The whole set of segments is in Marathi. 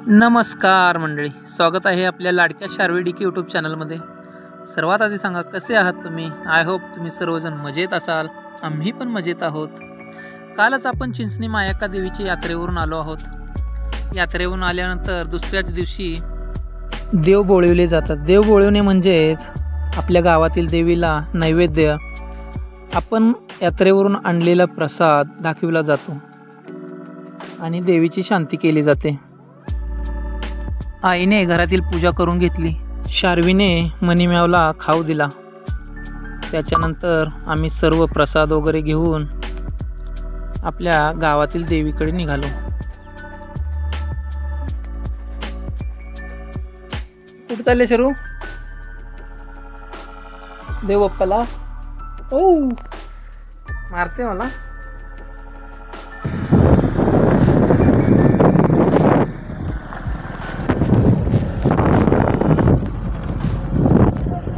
नमस्कार मंडळी, स्वागत आहे आपल्या लाडक्या शार्वी डीके यूट्यूब चॅनलमध्ये। सर्वात आधी सांगा, कसे आहात तुम्ही? आय होप तुम्ही सर्वजण मजेत असाल। आम्ही पण मजेत आहोत। कालच आपण चिंचणी मायक्का देवीच्या यात्रेवरून आलो आहोत। यात्रेवरून आल्यानंतर दुसऱ्याच दिवशी देव बोळवले जातात। देव बोळवणे म्हणजेच आपल्या गावातील देवीला नैवेद्य आपण यात्रेवरून आणलेला प्रसाद दाखविला जातो आणि देवीची शांती केली जाते। आईने घरातील पूजा करून घेतली। शार्वीने मनीम्यावला खाऊ दिला। त्याच्यानंतर आम्ही सर्व प्रसाद वगैरे घेऊन आपल्या गावातील देवीकडे निघालो। कुठे चालले शरू? देव बाप्पाला ओ मारते मला।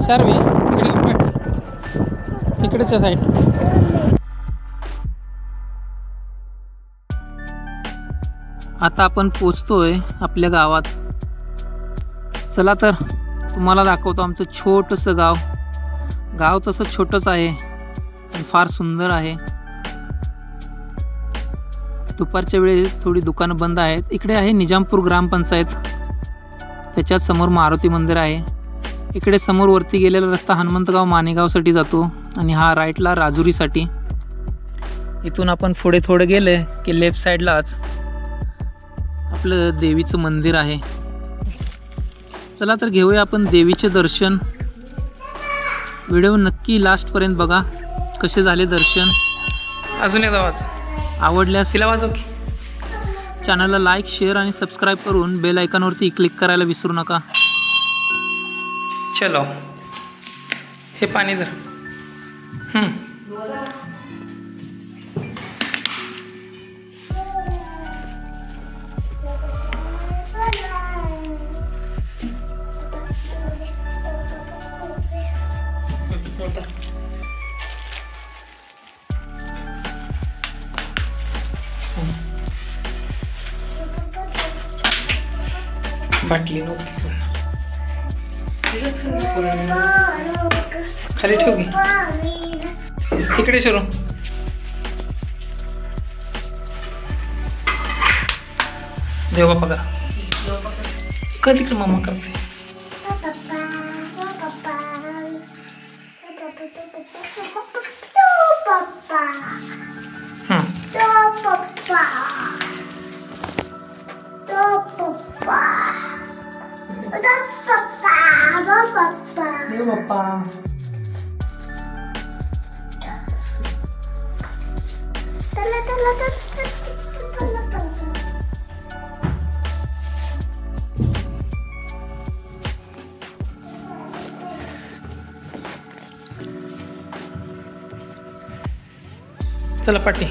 शार्वी इकडेच्या साईड। आता आपण पोचतोय आपल्या गावात। चला तर तुम्हाला दाखवतो आमचं छोटंसं गाव। गाव तसं छोटंच आहे पण फार सुंदर आहे। दुपारच्या वेळेस थोडी दुकानं बंद आहेत। इकडे आहे निजामपूर ग्रामपंचायत, त्याच्यात समोर मारुती मंदिर आहे। इकडे समोर वरती गेलेला रस्ता हनुमंतगाव मानेगावसाठी जातो आणि हा राईटला राजुरीसाठी। इथून आपण पुढे थोडे गेले की लेफ्ट साईडलाच आपलं देवीचं मंदिर आहे। चला तर घेऊया आपण देवीचे दर्शन। व्हिडिओ नक्की लास्टपर्यंत बघा, कसे झाले दर्शन। अजून एक आवाज आवडल्यास तिला वाजव की। चॅनलला लाईक, शेअर आणि सबस्क्राईब करून बेल आयकॉनवरती क्लिक करायला विसरू नका। चलो, हे पाणी धर। बाटली नव्हती खाली ठेव की। इकडे शरू देव बाप्पा करा। कधी तिकडे मम्मा करते। देव बाप्पा चला पाटी।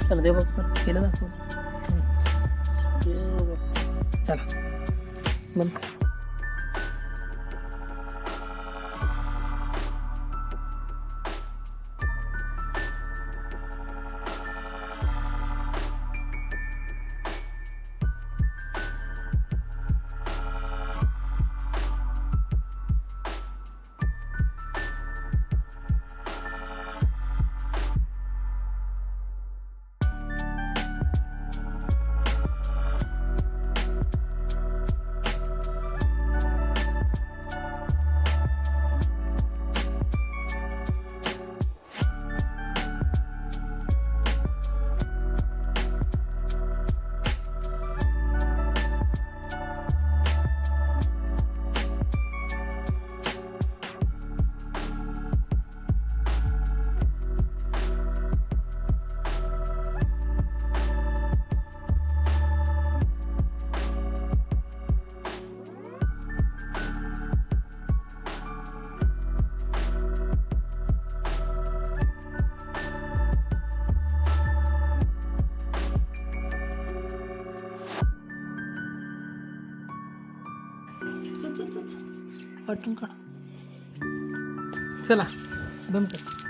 चला देव बाप्पा केलं दाखव। चला बंद कर। वाटून काढ। चला बंद कर.